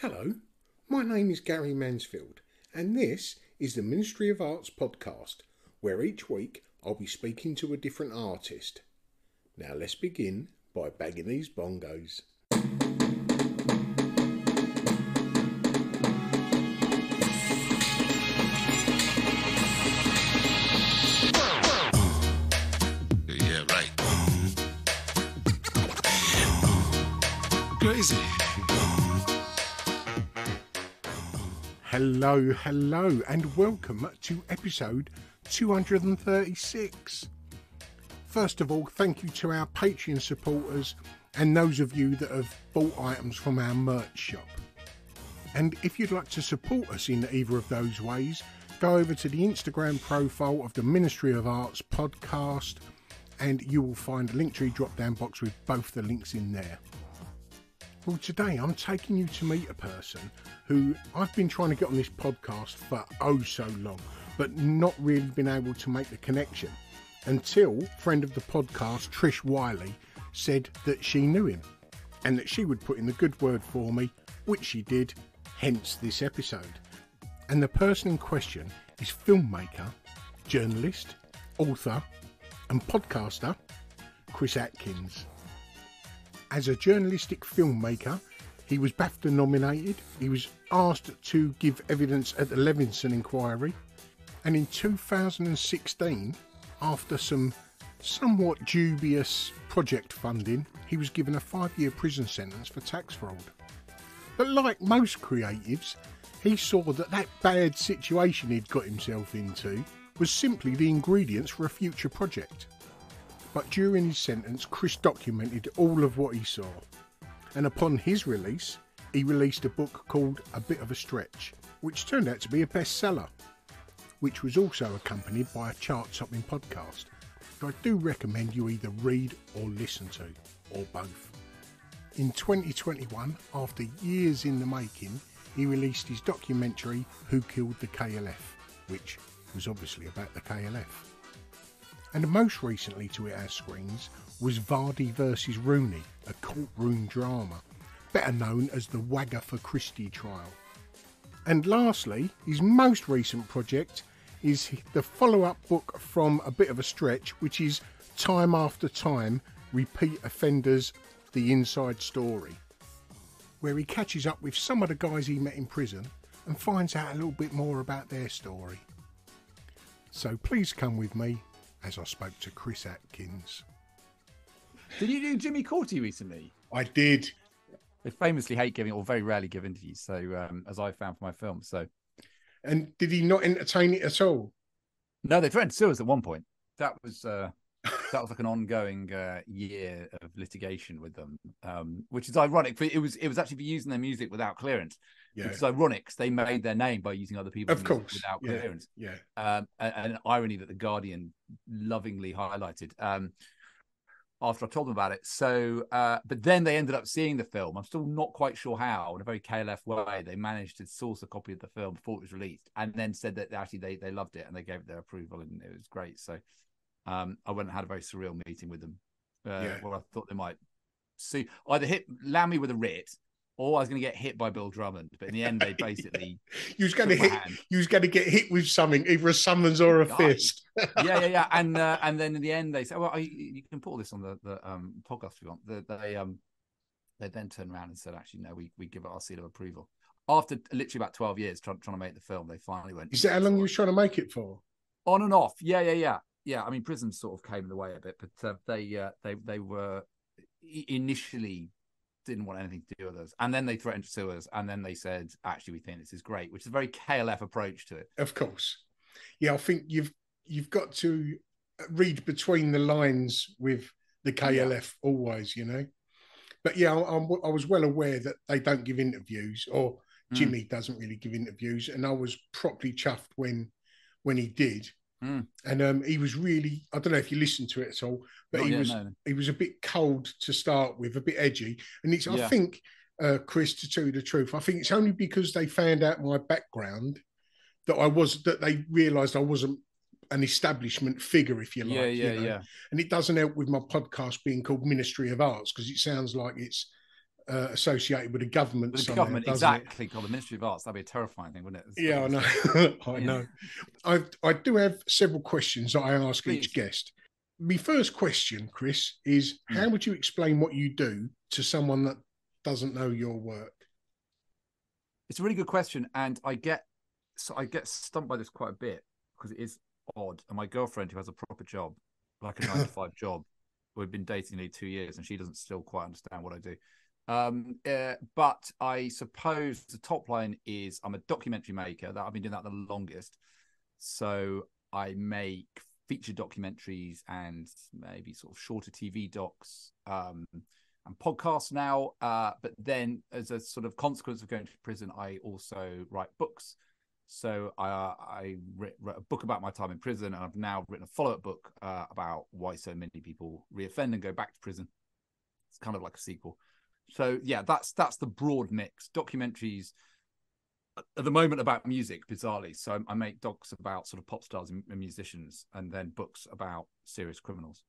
Hello, my name is Gary Mansfield, and this is the Ministry of Arts podcast, where each week I'll be speaking to a different artist. Now let's begin by bagging these bongos. Yeah, right. Crazy. Hello, and welcome to episode 236. First of all, thank you to our Patreon supporters and those of you that have bought items from our merch shop. And if you'd like to support us in either of those ways, go over to the Instagram profile of the Ministry of Arts podcast and you will find a Linktree drop-down box with both the links in there. Well, today I'm taking you to meet a person who I've been trying to get on this podcast for oh so long, but not really been able to make the connection until friend of the podcast, Trish Wiley, said that she knew him and that she would put in the good word for me, which she did, hence this episode. And the person in question is filmmaker, journalist, author and podcaster, Chris Atkins. As a journalistic filmmaker, he was BAFTA nominated, he was asked to give evidence at the Leveson Inquiry, and in 2016, after some somewhat dubious project funding, he was given a 5-year prison sentence for tax fraud. But like most creatives, he saw that bad situation he'd got himself into was simply the ingredients for a future project. But during his sentence, Chris documented all of what he saw. And upon his release, he released a book called A Bit of a Stretch, which turned out to be a bestseller, which was also accompanied by a chart-topping podcast. So I do recommend you either read or listen to, or both. In 2021, after years in the making, he released his documentary, Who Killed the KLF, which was obviously about the KLF. And most recently to hit our screens was Vardy vs Rooney, a courtroom drama, better known as the Wagga for Christie trial. And lastly, his most recent project is the follow-up book from A Bit of a Stretch, which is Time After Time, Repeat Offenders, The Inside Story, where he catches up with some of the guys he met in prison and finds out a little bit more about their story. So please come with me as I spoke to Chris Atkins. Did you do Jimmy Corti recently? I did. They famously hate giving, or very rarely give interviews, so as I found for my film. So, and did he not entertain it at all? No, they threatened to sue us at one point. That was like an ongoing year of litigation with them, which is ironic. It was actually for using their music without clearance. Yeah. Which is ironic because they made their name by using other people's music without clearance. Yeah. An irony that the Guardian lovingly highlighted after I told them about it. So, but then they ended up seeing the film. I'm still not quite sure how, in a very KLF way, they managed to source a copy of the film before it was released, and then said that actually they loved it and they gave it their approval, and it was great. So, I went and had a very surreal meeting with them, where I thought they might sue, either land me with a writ, or I was going to get hit by Bill Drummond. But in the end, they basically you was going to get hit with something, either a summons or a fist. yeah. And then in the end, they said, "Well, you can put all this on the podcast if you want." They then turned around and said, "Actually, no, we give it our seal of approval." After literally about 12 years trying to make the film, they finally went. Is that how long you was trying to make it for? On and off, yeah. I mean, prison sort of came in the way a bit, but they were initially didn't want anything to do with us, and then they threatened to sue us, and then they said, actually, we think this is great, which is a very KLF approach to it. Of course. Yeah, I think you've got to read between the lines with the KLF always, you know. But yeah, I was well aware that they don't give interviews, or Jimmy doesn't really give interviews, and I was properly chuffed when he did. And he was really, I don't know if you listened to it at all, but he was a bit cold to start with, a bit edgy. And I think, Chris, to tell you the truth, I think it's only because they found out my background that they realised I wasn't an establishment figure, if you like. Yeah. And it doesn't help with my podcast being called Ministry of Arts, because it sounds like it's associated with the government With the somehow, government, doesn't it? exactly, called the Ministry of Arts. That'd be a terrifying thing, wouldn't it? Yeah, I know. I know. I do have several questions that I ask Please. each guest. My first question, Chris, is how would you explain what you do to someone that doesn't know your work? It's a really good question, and I get stumped by this quite a bit because it is odd. And my girlfriend, who has a proper job, like a 9 to 5 job, we've been dating nearly 2 years, and she doesn't still quite understand what I do. But I suppose the top line is I'm a documentary maker. That I've been doing that the longest. So I make feature documentaries and maybe sort of shorter TV docs and podcasts now. But then as a sort of consequence of going to prison, I also write books. So I wrote a book about my time in prison, and I've now written a follow-up book about why so many people reoffend and go back to prison. It's kind of like a sequel. So yeah, that's the broad mix. Documentaries at the moment about music, bizarrely. So I make docs about sort of pop stars and musicians, and then books about serious criminals.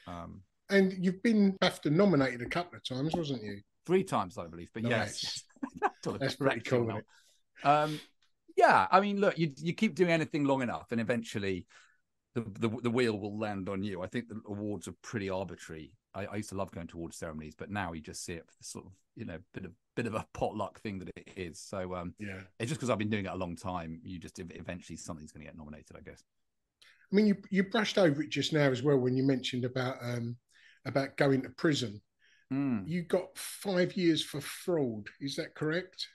And you've been BAFTA nominated a couple of times, wasn't you? 3 times, I believe. But Nice. yes. That's pretty cool, isn't it? Yeah, I mean, look, you keep doing anything long enough, and eventually the wheel will land on you. I think the awards are pretty arbitrary. I used to love going to award ceremonies, but now you just see it for the sort of, bit of a potluck thing that it is. So yeah, it's just because I've been doing it a long time. You just eventually something's going to get nominated, I guess. I mean, you brushed over it just now as well when you mentioned about going to prison. You got 5 years for fraud. Is that correct?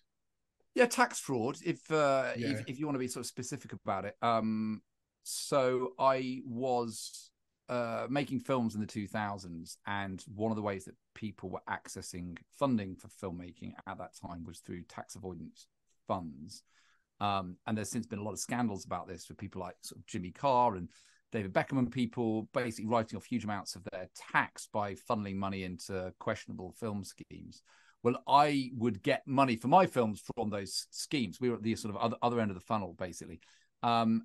Yeah, tax fraud. If you want to be sort of specific about it. So I was making films in the 2000s, and one of the ways that people were accessing funding for filmmaking at that time was through tax avoidance funds. And there's since been a lot of scandals about this with people like sort of Jimmy Carr and David Beckham, and people basically writing off huge amounts of their tax by funneling money into questionable film schemes. Well, I would get money for my films from those schemes. We were at the sort of other end of the funnel, basically. And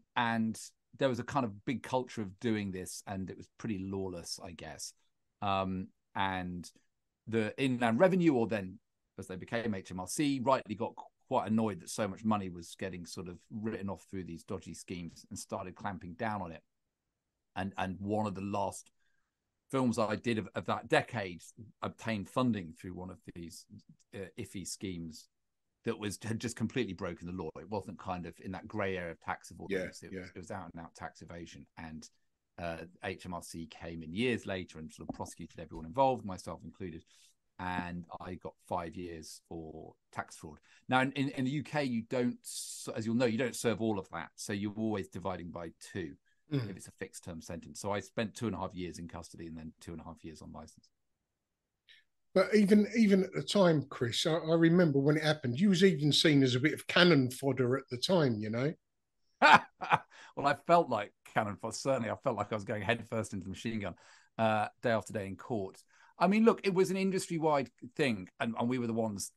there was a kind of big culture of doing this, and it was pretty lawless, I guess. And the Inland Revenue, or then as they became HMRC, rightly got quite annoyed that so much money was getting sort of written off through these dodgy schemes and started clamping down on it. And one of the last films I did of that decade obtained funding through one of these iffy schemes that had just completely broken the law. It wasn't kind of in that grey area of tax avoidance. It was out and out tax evasion. And HMRC came in years later and sort of prosecuted everyone involved, myself included. And I got 5 years for tax fraud. Now, in the UK, you don't, as you'll know, you don't serve all of that. So you're always dividing by 2 if it's a fixed term sentence. So I spent 2.5 years in custody and then 2.5 years on license. But even at the time, Chris, I remember when it happened, you was even seen as a bit of cannon fodder at the time, you know? Well, I felt like cannon fodder. Certainly, I felt like I was going headfirst into the machine gun day after day in court. I mean, look, it was an industry-wide thing, and we were the ones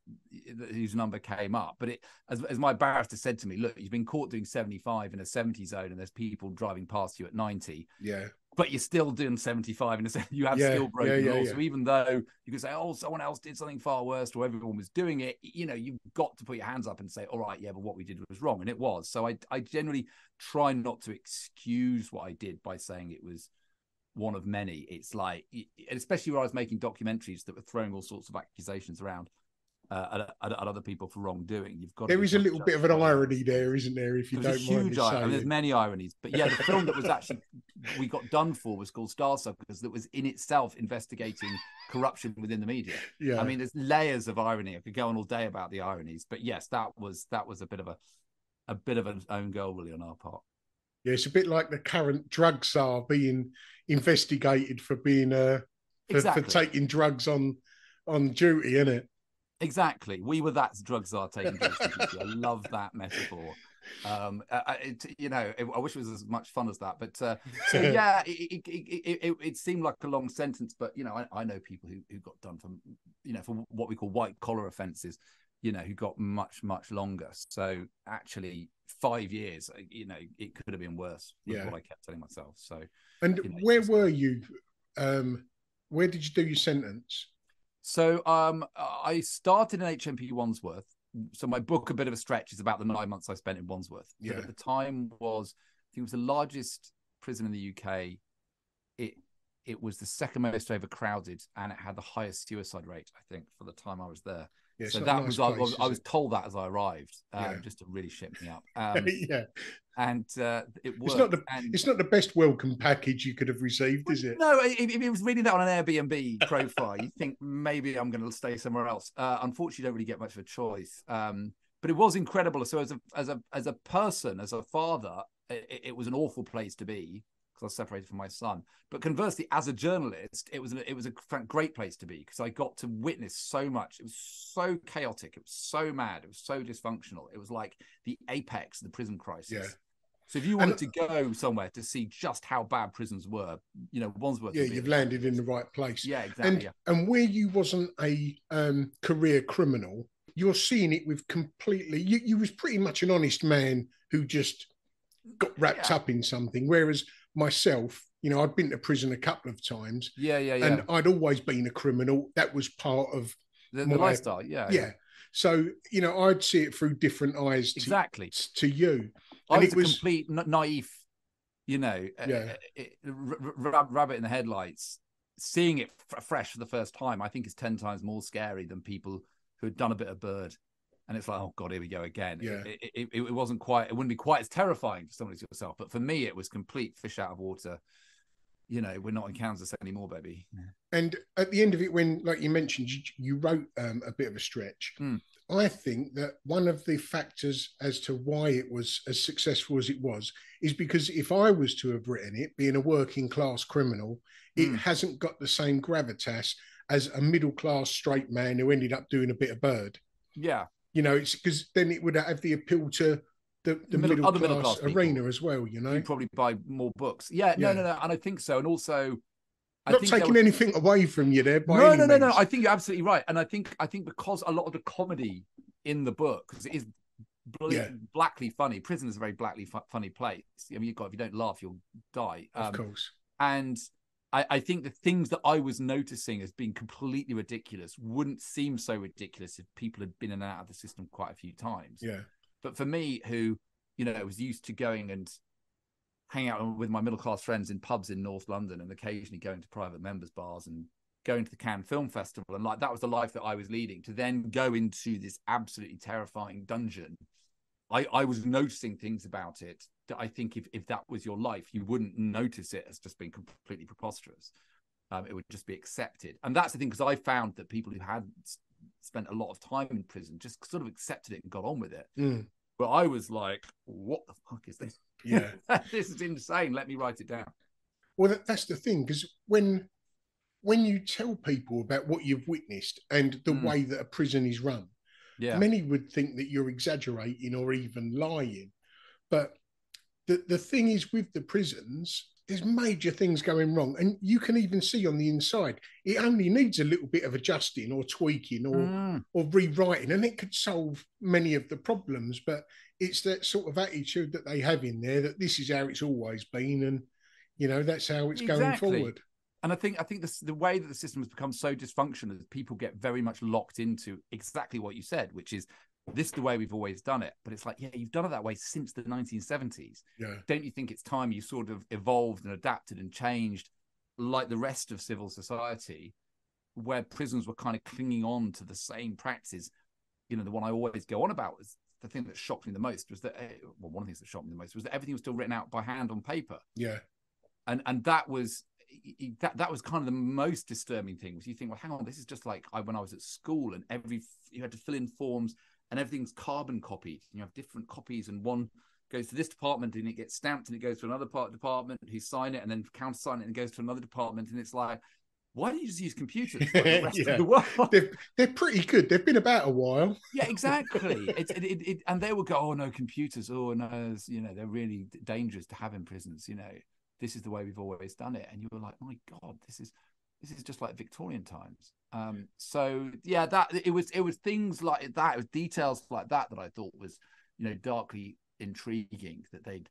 whose number came up. But as my barrister said to me, look, you've been caught doing 75 in a 70 zone, and there's people driving past you at 90. Yeah. But you're still doing 75 in a sense. You have still broken the law. So even though you could say, oh, someone else did something far worse, or everyone was doing it, you've got to put your hands up and say, all right, yeah, but what we did was wrong. And it was. So I generally try not to excuse what I did by saying it was one of many. It's like, especially where I was making documentaries that were throwing all sorts of accusations around at other people for wrongdoing. You've got. There is a little bit of an irony there, isn't there? If you don't mind me saying. And there's many ironies, but yeah, the film that was actually we got done for was called Starsuckers, that was in itself investigating corruption within the media. Yeah, I mean, there's layers of irony. I could go on all day about the ironies, but yes, that was a bit of an own goal really on our part. Yeah, it's a bit like the current drug czar being investigated for being for taking drugs on duty, isn't it? Exactly. We were that drug czar taking drugs on duty. I love that metaphor. I wish it was as much fun as that. But so yeah, it seemed like a long sentence, but I know people who got done for what we call white collar offences, who got much longer. So actually 5 years, it could have been worse. Was what I kept telling myself. So where were you? Where did you do your sentence? So I started in HMP Wandsworth. So my book, A Bit of a Stretch, is about the 9 months I spent in Wandsworth. Yeah. But at the time was, I think it was the largest prison in the UK. It was the second most overcrowded, and it had the highest suicide rate, I think, for the time I was there. Yeah, so that was, place, I was told that as I arrived, just to really shit me up. Yeah. And it worked. It's not the best welcome package you could have received, is it? No, if it was reading that on an Airbnb profile, you think maybe I'm going to stay somewhere else. Unfortunately, you don't really get much of a choice. But it was incredible. So as a person, as a father, it was an awful place to be because I was separated from my son. But conversely, as a journalist, it was a great place to be because I got to witness so much. It was so chaotic. It was so mad. It was so dysfunctional. It was like the apex of the prison crisis. Yeah. So if you wanted to go somewhere to see just how bad prisons were, Wandsworth. Yeah, you've landed in the right place. Yeah, exactly. And where you wasn't a career criminal, you're seeing it with completely. You was pretty much an honest man who just got wrapped up in something. Whereas myself, I'd been to prison a couple of times. Yeah. And I'd always been a criminal. That was part of the lifestyle. Yeah. So I'd see it through different eyes. Exactly. To you. I was a complete naive, rabbit in the headlights. Seeing it fresh for the first time, I think is 10 times more scary than people who had done a bit of Bird. And it's like, oh God, here we go again. Yeah. It wouldn't be quite as terrifying for someone as yourself. But for me, it was complete fish out of water. We're not in Kansas anymore, baby. And at the end of it, when, like you mentioned, you wrote A Bit of a Stretch. I think that one of the factors as to why it was as successful as it was is because if I was to have written it, being a working class criminal, it hasn't got the same gravitas as a middle class straight man who ended up doing a bit of Bird. Yeah. It's because then it would have the appeal to the middle class arena as well, You probably buy more books. Yeah, no. And I think so. And also, not taking anything away from you there. No. I think you're absolutely right. And I think because a lot of the comedy in the book, because it is blackly funny. Prison is a very blackly funny place. I mean, if you don't laugh, you'll die. Of course. And I think the things that I was noticing as being completely ridiculous wouldn't seem so ridiculous if people had been in and out of the system quite a few times. Yeah. But for me, who, was used to going and hanging out with my middle-class friends in pubs in North London and occasionally going to private members bars and going to the Cannes Film Festival, and that was the life that I was leading, to then go into this absolutely terrifying dungeon. I was noticing things about it that I think if that was your life, you wouldn't notice it as just being completely preposterous. It would just be accepted. And that's the thing, because I found that people who had spent a lot of time in prison just sort of accepted it and got on with it. But I was like, what the fuck is this? Yeah. This is insane. Let me write it down. Well, that's the thing, because when you tell people about what you've witnessed and the way that a prison is run, many would think that you're exaggerating or even lying. But the thing is, with the prisons, there's major things going wrong. And you can even see on the inside, it only needs a little bit of adjusting or tweaking or rewriting, and it could solve many of the problems. But it's that sort of attitude that they have in there, that this is how it's always been, and that's how it's going forward. And I think the way that the system has become so dysfunctional is people get very much locked into exactly what you said, which is, this is the way we've always done it. But it's like, yeah, you've done it that way since the 1970s. Yeah. Don't you think it's time you sort of evolved and adapted and changed like the rest of civil society, where prisons were kind of clinging on to the same practices? The one I always go on about was the thing that shocked me the most was that, one of the things that shocked me the most was that everything was still written out by hand on paper. Yeah. And that was kind of the most disturbing thing. Was you think, well, hang on, this is just like when I was at school, and you had to fill in forms, and everything's carbon copied. You have different copies, and one goes to this department and it gets stamped, and it goes to another department who sign it and then countersign it and goes to another department. And it's like, why don't you just use computers like the rest of the world? They're pretty good. They've been about a while. Yeah, exactly. And they will go, oh no, computers. Oh no, they're really dangerous to have in prisons. This is the way we've always done it. And you were like, my God, this is just like Victorian times. So yeah, that it was things like that, it was details like that I thought was, darkly intriguing, that they'd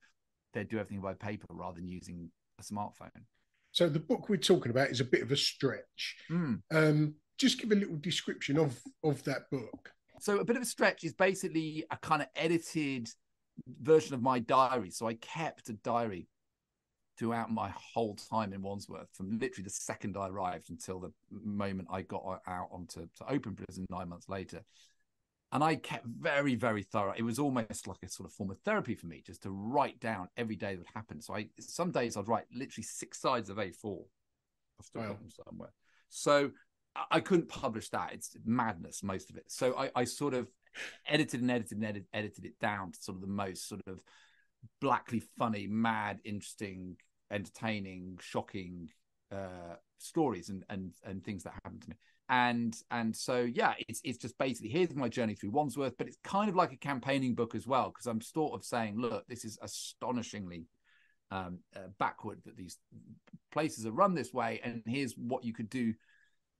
do everything by paper rather than using a smartphone. So the book we're talking about is A Bit of a Stretch. just give a little description of that book. So A Bit of a Stretch is basically a kind of edited version of my diary. So I kept a diary throughout my whole time in Wandsworth, from literally the second I arrived until the moment I got out onto open prison 9 months later. And I kept very, very thorough. It was almost like a sort of form of therapy for me, just to write down every day that would happen. So some days I'd write literally 6 sides of A4. I've still got them somewhere. So I couldn't publish that. It's madness, most of it. So I sort of edited it down to sort of the most sort of blackly funny, mad, interesting, entertaining, shocking stories and things that happened to me. And so yeah, it's just basically, here's my journey through Wandsworth, but it's kind of like a campaigning book as well, because I'm sort of saying, look, this is astonishingly backward that these places are run this way, and here's what you could do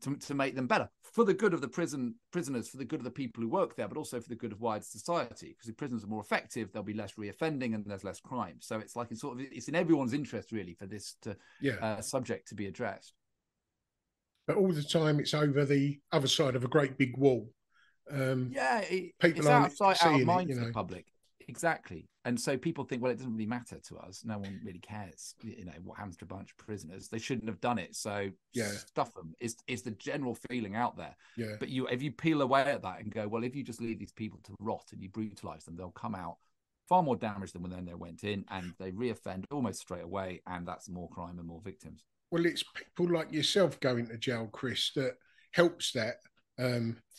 to make them better, for the good of the prisoners, for the good of the people who work there, but also for the good of wider society. Because if prisoners are more effective, there'll be less reoffending and there's less crime. So it's like it's in everyone's interest really for this subject to be addressed. But all the time it's over the other side of a great big wall. People it's out of sight, out of mind for the public. Exactly. And so people think, well, it doesn't really matter to us. No one really cares, what happens to a bunch of prisoners. They shouldn't have done it. So stuff them is the general feeling out there. Yeah. But if you peel away at that and go, well, if you just leave these people to rot and you brutalize them, they'll come out far more damaged than when they went in, and they reoffend almost straight away. And that's more crime and more victims. Well, it's people like yourself going to jail, Chris, that helps that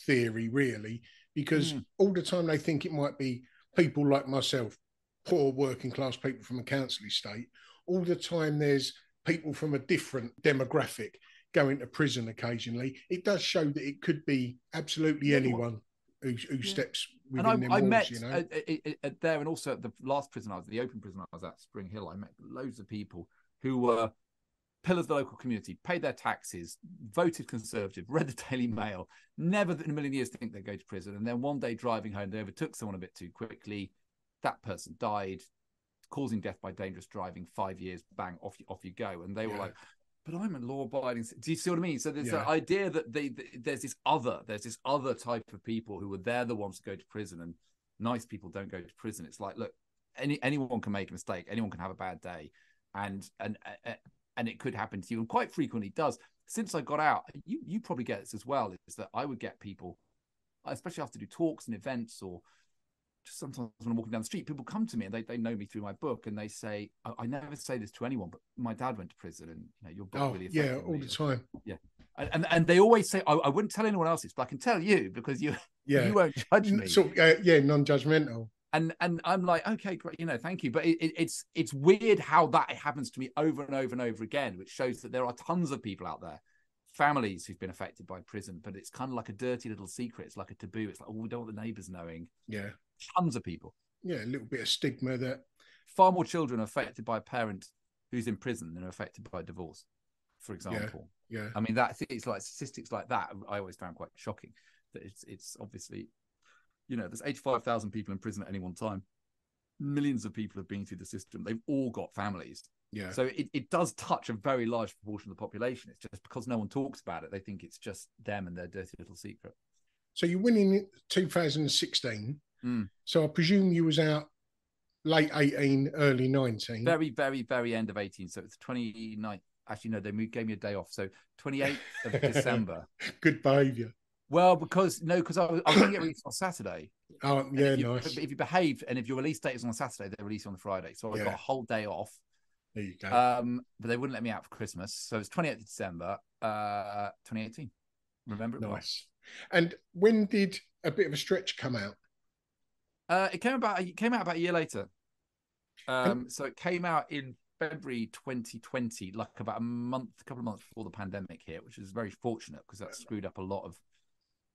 theory, really, because all the time they think it might be people like myself, poor working class people from a council estate. All the time there's people from a different demographic going to prison occasionally. It does show that it could be absolutely anyone who steps within them walls. I met there, and also at the last prison I was, the open prison I was at, Spring Hill, I met loads of people who were pillars of the local community, paid their taxes, voted Conservative, read the Daily Mail, never in a million years think they'd go to prison. And then one day driving home, they overtook someone a bit too quickly. That person died, causing death by dangerous driving. 5 years, bang, off you go. And they were like, but I'm a law-abiding. Do you see what I mean? So there's the idea that there's this other type of people who are they're the ones who go to prison, and nice people don't go to prison. It's like, look, anyone can make a mistake, anyone can have a bad day, and it could happen to you, and quite frequently does. Since I got out, you probably get this as well, is that I would get people, especially after do talks and events, or just sometimes when I'm walking down the street, people come to me and they know me through my book, and they say, I never say this to anyone, but my dad went to prison, and your book really affected me. All the time. Yeah. And they always say, I wouldn't tell anyone else this, but I can tell you because you won't judge me. So, non-judgmental. And I'm like, okay, great, thank you. But it's weird how that happens to me over and over and over again, which shows that there are tons of people out there, families who've been affected by prison, but it's kind of like a dirty little secret. It's like a taboo. It's like, we don't want the neighbours knowing. Yeah. Tons of people. Yeah, a little bit of stigma that. Far more children are affected by a parent who's in prison than are affected by divorce, for example. Yeah. I mean, it's like statistics like that I always found quite shocking. That it's obviously, there's 85,000 people in prison at any one time. Millions of people have been through the system. They've all got families. Yeah. So it does touch a very large proportion of the population. It's just because no one talks about it, they think it's just them and their dirty little secret. So you went in 2016. So I presume you was out late 18, early 19. Very, very, very end of 18. So it's 29th. Actually, no, they gave me a day off. So 28th of December. Good behaviour. Well, because I was going to get released on Saturday. Oh, yeah, nice. If you behaved, and if your release date is on Saturday, they release you on the Friday. So I got a whole day off. There you go. But they wouldn't let me out for Christmas. So it's 28th of December, 2018. Remember it? Nice. And when did A Bit of a Stretch come out? It came out about a year later. So it came out in February 2020, like about a couple of months before the pandemic hit, which is very fortunate because that screwed up a lot of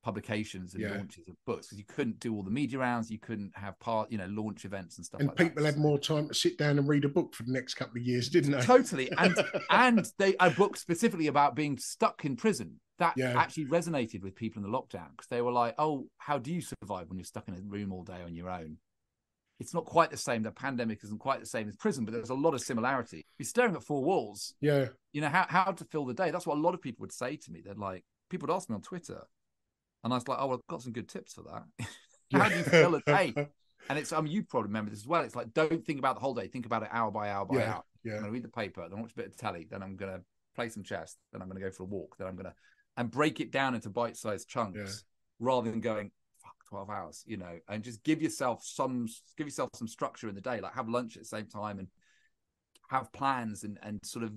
publications and launches of books, because you couldn't do all the media rounds, you couldn't have launch events and stuff. And like people had more time to sit down and read a book for the next couple of years, didn't they? Totally. And a book specifically about being stuck in prison that actually resonated with people in the lockdown, because they were like, oh, how do you survive when you're stuck in a room all day on your own? It's not quite the same. The pandemic isn't quite the same as prison, but there's a lot of similarity. You're staring at four walls. Yeah. How to fill the day. That's what a lot of people would say to me. They're like, people would ask me on Twitter, and I was like, oh, well, I've got some good tips for that. How do you fill a day? And it's, you probably remember this as well. It's like, don't think about the whole day. Think about it hour by hour by hour. Yeah. I'm going to read the paper, then watch a bit of telly, then I'm going to play some chess, then I'm going to go for a walk, then I'm going to, and break it down into bite-sized chunks rather than going, fuck, 12 hours, you know, and just give yourself some structure in the day, like have lunch at the same time and have plans and sort of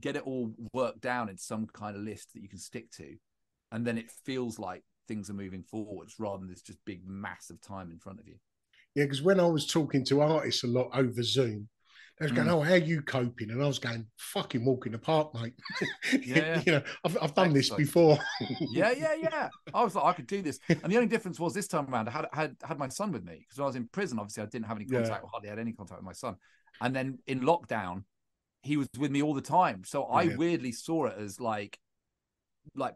get it all worked down in some kind of list that you can stick to. And then it feels like things are moving forwards rather than this just big mass of time in front of you. Yeah, because when I was talking to artists a lot over Zoom, they was going, oh, how are you coping? And I was going, fucking walk in the park, mate. Yeah. You know, I've done this before. Yeah. I was like, I could do this. And the only difference was this time around, I had my son with me, because when I was in prison, obviously I didn't have any contact, or hardly had any contact with my son. And then in lockdown, he was with me all the time. So I weirdly saw it as like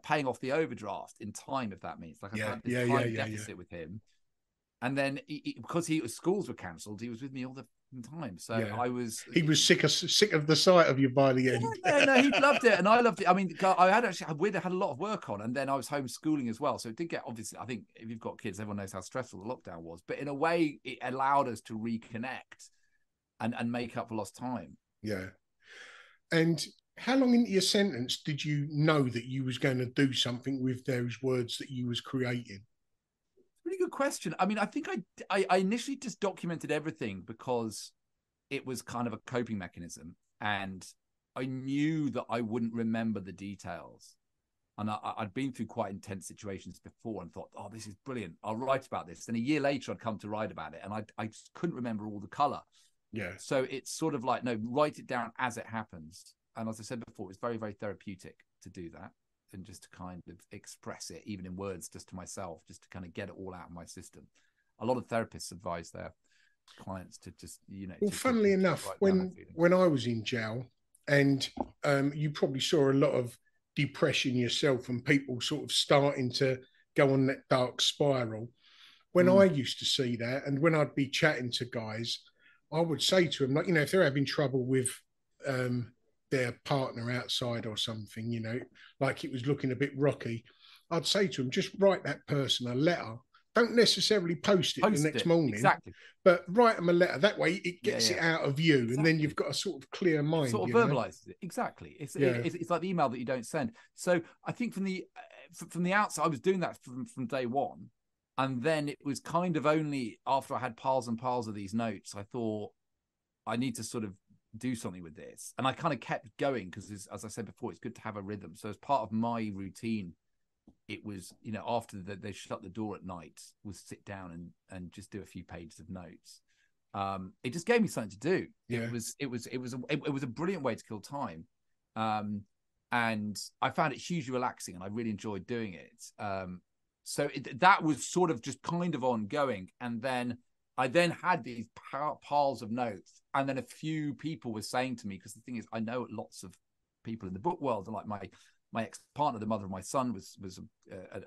paying off the overdraft in time, if that means. Like I had this time deficit with him. And then because schools were cancelled, he was with me all the time. So he was sick of the sight of you by the end. No, he loved it, and I loved it. I mean, I had a lot of work on, and then I was homeschooling as well. So it did get, obviously, I think if you've got kids, everyone knows how stressful the lockdown was. But in a way, it allowed us to reconnect and make up for lost time. Yeah. And how long into your sentence did you know that you was going to do something with those words that you was creating? Really good question. I mean, I think I initially just documented everything because it was kind of a coping mechanism, and I knew that I wouldn't remember the details. And I'd been through quite intense situations before and thought, oh, this is brilliant, I'll write about this. And a year later, I'd come to write about it, and I just couldn't remember all the color. Yeah. So it's sort of like, no, write it down as it happens. And as I said before, it's very, very therapeutic to do that, and just to kind of express it, even in words, just to myself, just to kind of get it all out of my system. A lot of therapists advise their clients to just, you know. Well, funnily enough, when I was in jail, and you probably saw a lot of depression yourself and people sort of starting to go on that dark spiral. When I used to see that, and when I'd be chatting to guys, I would say to them, like, you know, if they're having trouble with their partner outside or something, you know, like it was looking a bit rocky, I'd say to them, just write that person a letter. Don't necessarily post the next morning, but write them a letter. That way it gets it out of you, and then you've got a sort of clear mind. It sort of verbalizes it. Exactly. It's like the email that you don't send. So I think from the outside, I was doing that from day one. And then it was kind of only after I had piles and piles of these notes, I thought, I need to sort of do something with this. And I kind of kept going because, as I said before, it's good to have a rhythm. So as part of my routine, it was, you know, after they shut the door at night, was sit down and just do a few pages of notes. It just gave me something to do. Yeah. It was a brilliant way to kill time. And I found it hugely relaxing, and I really enjoyed doing it. So that was sort of just kind of ongoing. And then I had these piles of notes. And then a few people were saying to me, because the thing is, I know lots of people in the book world, like my ex-partner, the mother of my son, was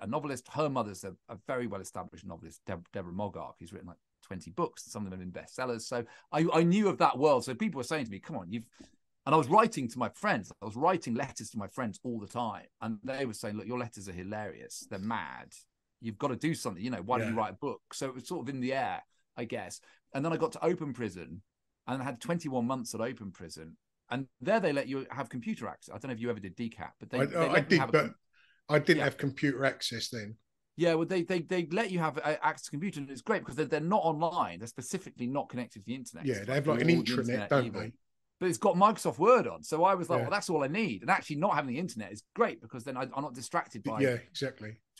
a novelist. Her mother's a very well-established novelist, Deborah Mogark, who's written like 20 books, and some of them have been bestsellers. So I knew of that world. So people were saying to me, come on, and I was writing to my friends. I was writing letters to my friends all the time. And they were saying, look, your letters are hilarious. They're mad. You've got to do something. You know, why don't you write a book? So it was sort of in the air, I guess. And then I got to open prison, and I had 21 months at open prison. And there they let you have computer access. I don't know if you ever did DCAP, but I did, but I didn't have computer access then. Yeah, well, they let you have access to computer, and it's great because they're not online. They're specifically not connected to the internet. Yeah, they have like an intranet, don't they? But it's got Microsoft Word on. So I was like, well, that's all I need. And actually not having the internet is great because then I'm not distracted by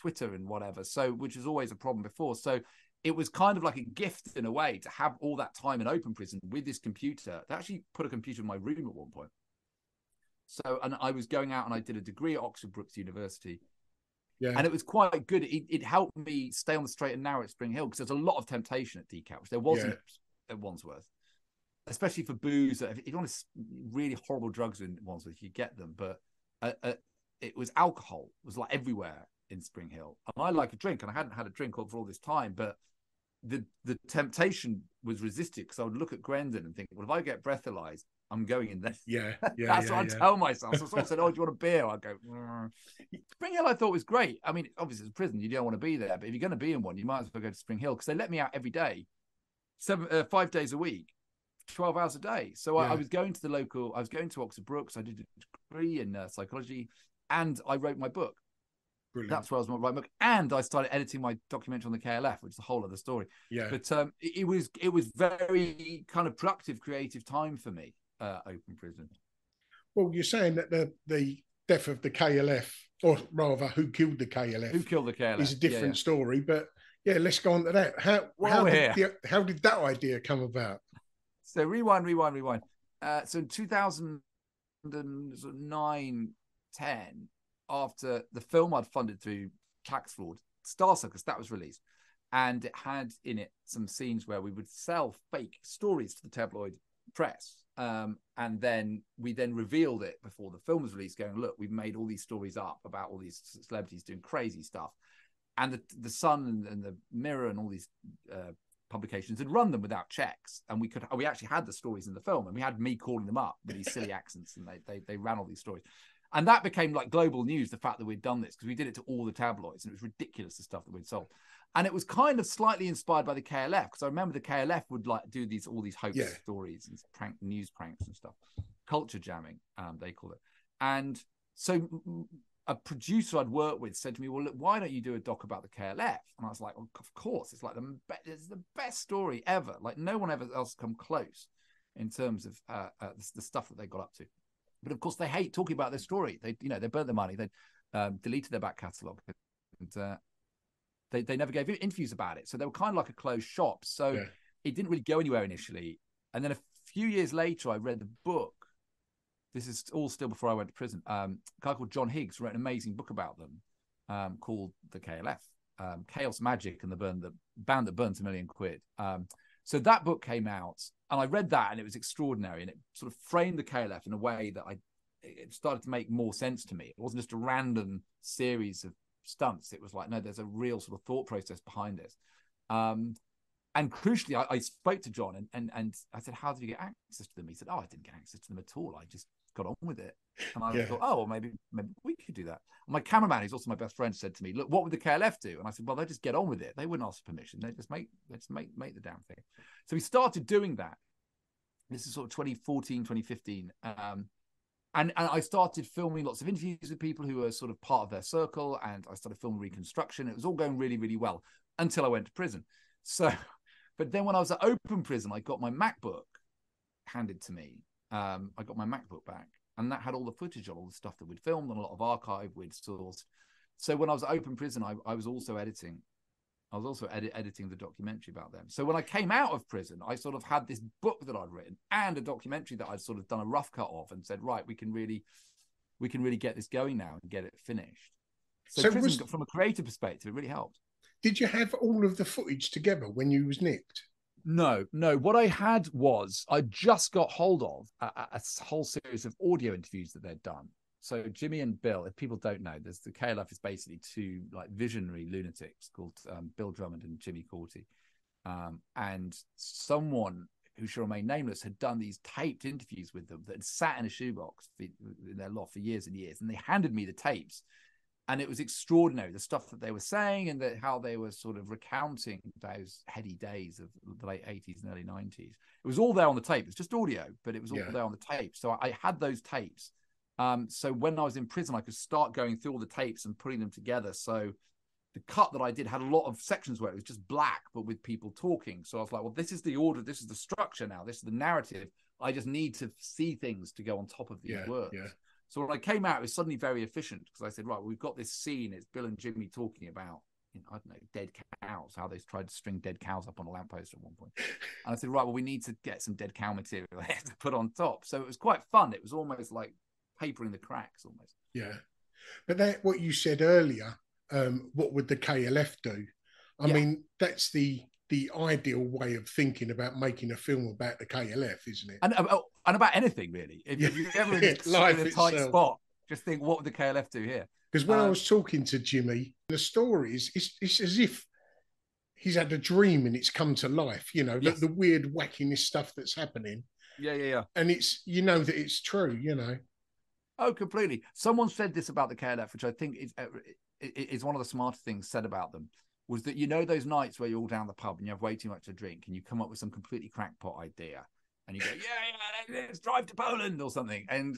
Twitter and whatever. So, which was always a problem before. So it was kind of like a gift in a way to have all that time in open prison with this computer. They actually put a computer in my room at one point. So, and I was going out and I did a degree at Oxford Brookes University. Yeah. And it was quite good. It helped me stay on the straight and narrow at Spring Hill because there's a lot of temptation at DCAP, which there wasn't at Wandsworth. Especially for booze. If you want really horrible drugs in Wandsworth, you get them. But it was alcohol. It was like everywhere in Spring Hill. And I like a drink, and I hadn't had a drink for all this time. But the temptation was resisted because I would look at Grendon and think, well, if I get breathalyzed, I'm going in there. Yeah, yeah, That's yeah, what I yeah. tell myself. So someone said, "Oh, do you want a beer?" I go, Spring Hill I thought was great. I mean, obviously it's a prison, you don't want to be there, but if you're going to be in one, you might as well go to Spring Hill, because they let me out every day, 5 days a week, 12 hours a day. So I was going to Oxford Brookes. I did a degree in psychology, and I wrote my book. Brilliant. That's where I was writing my book, and I started editing my documentary on the KLF, which is a whole other story. Yeah. But it was very kind of productive, creative time for me. Open prison. Well, you're saying that the death of the KLF, or rather, who killed the KLF? Who killed the KLF? Is a different story, but yeah, let's go on to that. How did that idea come about? So rewind. So in 2009, 10, after the film I'd funded through tax fraud, Star Circus, that was released, and it had in it some scenes where we would sell fake stories to the tabloid press, and then we revealed it before the film was released, going, look, we've made all these stories up about all these celebrities doing crazy stuff, and the Sun and the Mirror and all these publications had run them without checks, and we actually had the stories in the film, and we had me calling them up with these silly accents, and they ran all these stories. And that became like global news, the fact that we'd done this, because we did it to all the tabloids, and it was ridiculous, the stuff that we'd sold. And it was kind of slightly inspired by the KLF, because I remember the KLF would like do all these hoax stories and news pranks and stuff, culture jamming, they call it. And so a producer I'd worked with said to me, well, look, why don't you do a doc about the KLF? And I was like, well, of course, it's like it's the best story ever. Like no one ever else come close in terms of the stuff that they got up to. But of course, they hate talking about their story. They burnt their money. They deleted their back catalogue, and they never gave interviews about it. So they were kind of like a closed shop. So it didn't really go anywhere initially. And then a few years later, I read the book. This is all still before I went to prison. A guy called John Higgs wrote an amazing book about them, called The KLF, Chaos Magic and the Band That Burnt £1 Million. So that book came out, and I read that, and it was extraordinary, and it sort of framed the KLF in a way that it started to make more sense to me. It wasn't just a random series of stunts. It was like, no, there's a real sort of thought process behind this. And crucially, I spoke to John, and I said, how did you get access to them? He said, oh, I didn't get access to them at all. I just got on with it. And I thought, oh, well, maybe we could do that. And my cameraman, who's also my best friend, said to me, look, what would the KLF do? And I said, well, they just get on with it. They wouldn't ask for permission. They just make the damn thing. So we started doing that. This is sort of 2014, 2015. And I started filming lots of interviews with people who were sort of part of their circle, and I started filming reconstruction. It was all going really, really well until I went to prison. So, but then when I was at open prison, I got my MacBook handed to me. I got my MacBook back, and that had all the footage on all the stuff that we'd filmed and a lot of archive we'd sourced. So when I was at open prison, I was also editing. I was also editing the documentary about them. So when I came out of prison, I sort of had this book that I'd written and a documentary that I'd sort of done a rough cut of, and said, right, we can really get this going now and get it finished. So prison, from a creative perspective, it really helped. Did you have all of the footage together when you was nicked? No. What I had was, I just got hold of a whole series of audio interviews that they'd done. So Jimmy and Bill, if people don't know, the KLF is basically two like visionary lunatics called Bill Drummond and Jimmy Corti. And someone who shall remain nameless had done these taped interviews with them that had sat in a shoebox in their loft for years and years. And they handed me the tapes. And it was extraordinary, the stuff that they were saying, and how they were sort of recounting those heady days of the late 80s and early 90s. It was all there on the tape. It's just audio, but it was all there on the tape. So I had those tapes. So when I was in prison, I could start going through all the tapes and putting them together. So the cut that I did had a lot of sections where it was just black, but with people talking. So I was like, well, this is the order. This is the structure now. This is the narrative. I just need to see things to go on top of these words. Yeah. So when I came out, it was suddenly very efficient, because I said, right, well, we've got this scene. It's Bill and Jimmy talking about, I don't know, dead cows, how they tried to string dead cows up on a lamppost at one point. And I said, right, well, we need to get some dead cow material to put on top. So it was quite fun. It was almost like papering the cracks almost. Yeah. But that, what you said earlier, what would the KLF do? I mean, that's the ideal way of thinking about making a film about the KLF, isn't it? And about anything, really. If you're ever in a tight spot, just think, what would the KLF do here? Because when I was talking to Jimmy, the stories, it's as if he's had a dream and it's come to life, you know, the weird wackiness stuff that's happening. Yeah. And it's, you know, that it's true, you know. Oh, completely. Someone said this about the KLF, which I think is one of the smartest things said about them, was that, you know, those nights where you're all down the pub and you have way too much to drink and you come up with some completely crackpot idea and you go, let's drive to Poland or something. And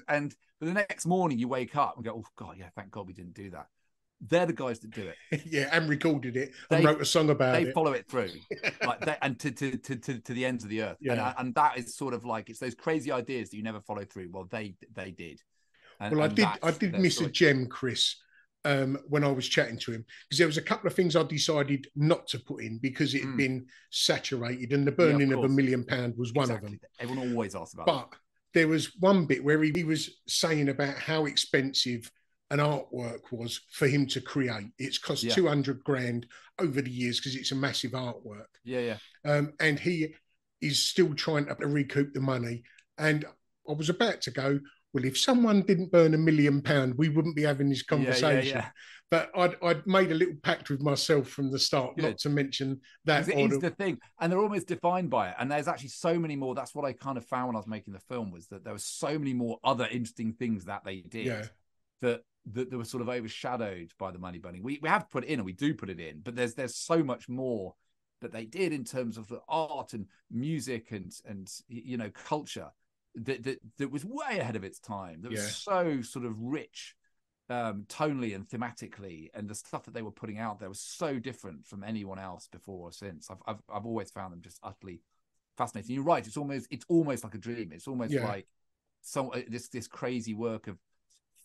the next morning you wake up and go, oh, God, yeah, thank God we didn't do that. They're the guys that do it. Yeah, and recorded it and wrote a song about it. They follow it through, like and to the ends of the earth. Yeah. And that is sort of like, it's those crazy ideas that you never follow through. Well, they did. Well, I did miss a gem, Chris, when I was chatting to him, because there was a couple of things I decided not to put in because it had been saturated, and the burning of £1 million was one of them. Everyone always asks about but there was one bit where he was saying about how expensive an artwork was for him to create. It's cost 200 grand over the years because it's a massive artwork. Yeah. And he is still trying to recoup the money. And I was about to go, well, if someone didn't burn £1 million, we wouldn't be having this conversation. Yeah. But I'd made a little pact with myself from the start not to mention that. It is the thing. And they're almost defined by it. And there's actually so many more. That's what I kind of found when I was making the film, was that there were so many more other interesting things that they did that they were sort of overshadowed by the money burning. We have put it in, and we do put it in, but there's so much more that they did in terms of the art and music and you know, culture that was way ahead of its time. That was so sort of rich tonally and thematically, and the stuff that they were putting out there was so different from anyone else before or since. I've always found them just utterly fascinating. You're right, it's almost like a dream. It's almost like this crazy work of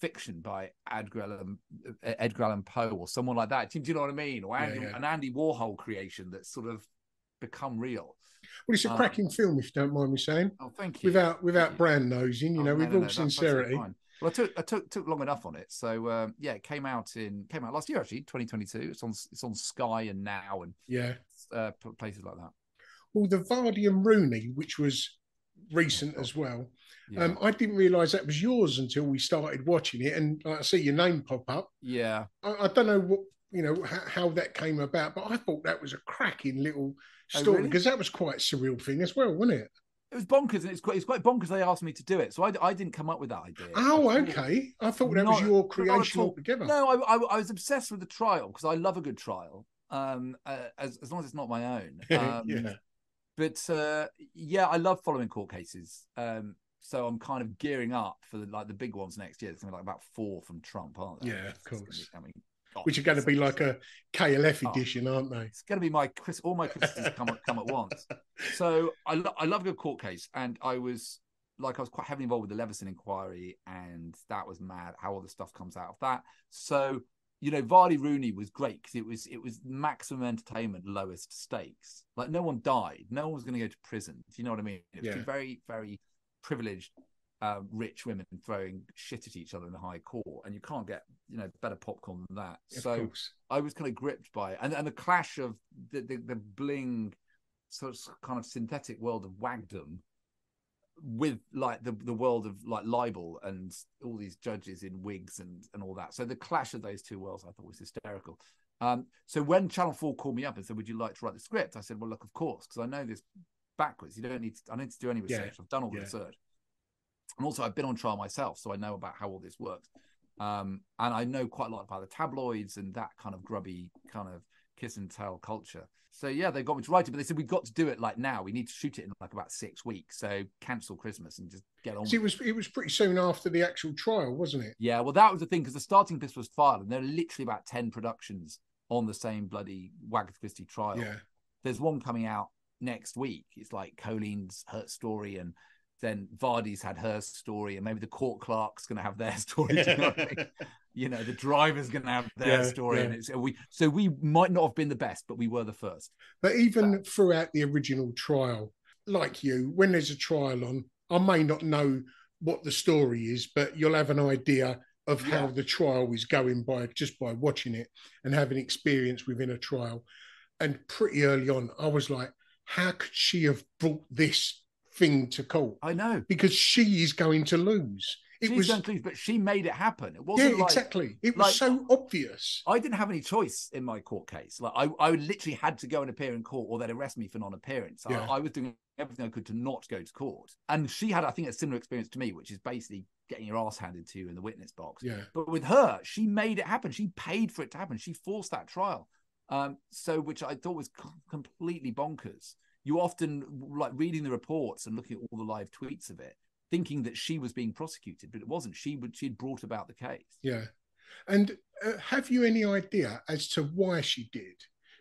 fiction by Edgar Allan Poe or someone like that. Do you know what I mean? Or an Andy Warhol creation that's sort of become real. Well, it's a cracking film, if you don't mind me saying. Oh, thank you. Without brand nosing, you know, with all sincerity. Well, I took long enough on it, so it came out last year, actually, 2022. It's on Sky and Now and places like that. Well, the Vardy and Rooney, which was recent as well. Yeah. I didn't realise that was yours until we started watching it, and I see your name pop up. Yeah, I don't know what, you know, how that came about, but I thought that was a cracking little story, because that was quite a surreal thing as well, wasn't it? It was bonkers, and it's quite bonkers they asked me to do it, so I didn't come up with that idea. Oh, okay. I thought that was your creation altogether. No, I was obsessed with the trial because I love a good trial, as long as it's not my own. But I love following court cases. So I'm kind of gearing up for the big ones next year. There's going to be like about 4 from Trump, aren't there? Yeah, of course. Which are going to be like a KLF edition, aren't they? It's going to be all my criticisms come at once. So I love a good court case, and I was quite heavily involved with the Leveson Inquiry, and that was mad how all the stuff comes out of that. So, you know, Vardy Rooney was great because it was maximum entertainment, lowest stakes. Like, no one died, no one was going to go to prison. Do you know what I mean? It was very, very privileged, rich women throwing shit at each other in the High Court, and you can't get, you know, better popcorn than that. So I was kind of gripped by it, and the clash of the bling, sort of kind of synthetic world of wagdom with like the world of like libel and all these judges in wigs and all that. So the clash of those two worlds I thought was hysterical. So when Channel 4 called me up and said, would you like to write the script? I said, well, look, of course, because I know this backwards. I don't need to do any research. I've done all the research. And also I've been on trial myself, so I know about how all this works. And I know quite a lot about the tabloids and that kind of grubby kind of kiss and tell culture. So yeah, they got me to write it, but they said, we've got to do it like now. We need to shoot it in like about 6 weeks. So cancel Christmas and just get on. See, it was pretty soon after the actual trial, wasn't it? Yeah, well, that was the thing, because the starting list was filed, and there are literally about 10 productions on the same bloody Wagatha Christie trial. Yeah. There's one coming out next week. It's like Colleen's her story, and then Vardy's had her story, and maybe the court clerk's going to have their story. You know what I mean? You know, the driver's going to have their story. Yeah. And we might not have been the best, but we were the first. But even throughout the original trial, like you, when there's a trial on, I may not know what the story is, but you'll have an idea of how the trial is going by watching it and having experience within a trial. And pretty early on, I was like, how could she have brought this thing to court? I know. Because she is going to lose. was so clues, but she made it happen. It yeah, wasn't like exactly. It was so obvious. I didn't have any choice in my court case. Like I literally had to go and appear in court, or they'd arrest me for non-appearance. Yeah. I was doing everything I could to not go to court. And she had, I think, a similar experience to me, which is basically getting your ass handed to you in the witness box. Yeah. But with her, she made it happen. She paid for it to happen. She forced that trial. So which I thought was completely bonkers. You often like reading the reports and looking at all the live tweets of it, thinking that she was being prosecuted, but it wasn't. She'd brought about the case. Yeah. And have you any idea as to why she did?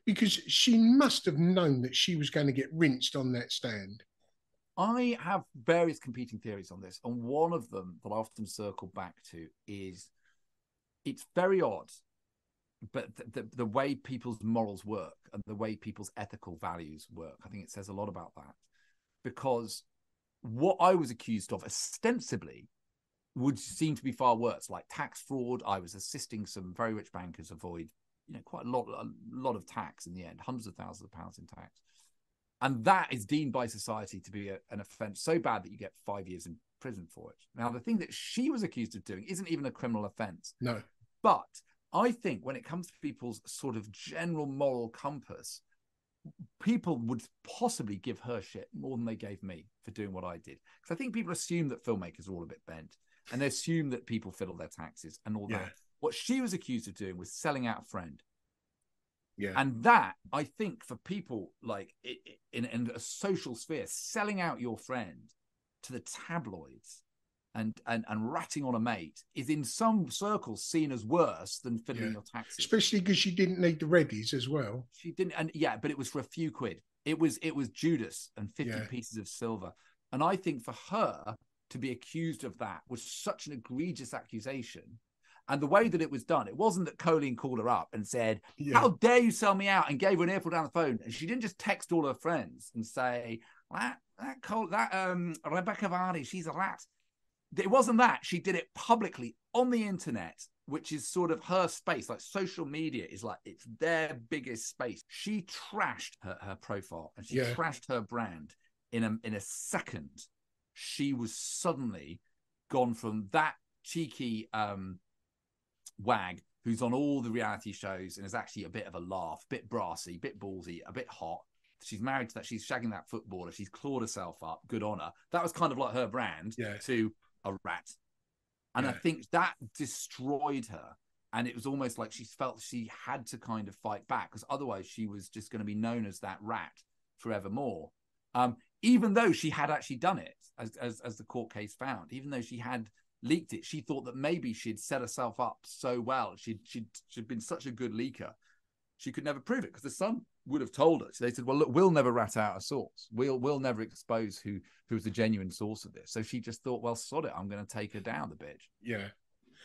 Because she must have known that she was going to get rinsed on that stand. I have various competing theories on this, and one of them that I often circle back to is it's very odd, but the way people's morals work and the way people's ethical values work, I think it says a lot about that. Because what I was accused of ostensibly would seem to be far worse, like tax fraud. I was assisting some very rich bankers avoid, quite a lot of tax in the end, hundreds of thousands of pounds in tax. And that is deemed by society to be an offence so bad that you get 5 years in prison for it. Now, the thing that she was accused of doing isn't even a criminal offence. No. But I think when it comes to people's sort of general moral compass, people would possibly give her shit more than they gave me for doing what I did. Because I think people assume that filmmakers are all a bit bent, and they assume that people fiddle their taxes and all that. What she was accused of doing was selling out a friend. Yeah. And that, I think, for people like in a social sphere, selling out your friend to the tabloids and ratting on a mate is in some circles seen as worse than fiddling your taxes. Especially because she didn't need the readies as well. She didn't, and but it was for a few quid. It was Judas and 50 pieces of silver. And I think for her to be accused of that was such an egregious accusation. And the way that it was done, it wasn't that Colleen called her up and said, how dare you sell me out, and gave her an earful down the phone. And she didn't just text all her friends and say, Rebecca Varney, she's a rat. It wasn't that. She did it publicly on the internet, which is sort of her space. Like social media is like, it's their biggest space. She trashed her profile and she trashed her brand in a second. She was suddenly gone from that cheeky wag who's on all the reality shows and is actually a bit of a laugh, a bit brassy, a bit ballsy, a bit hot. She's married to that. She's shagging that footballer. She's clawed herself up. Good on her. That was kind of like her brand to a rat. And I think that destroyed her. And it was almost like she felt she had to kind of fight back, because otherwise she was just going to be known as that rat forevermore. Even though she had actually done it, as the court case found, even though she had leaked it, she thought that maybe she'd set herself up so well. She'd been such a good leaker. She could never prove it, because the Sun would have told her. So they said, well, look, we'll never rat out a source. We'll never expose who's the genuine source of this. So she just thought, well, sod it, I'm going to take her down, the bitch. Yeah.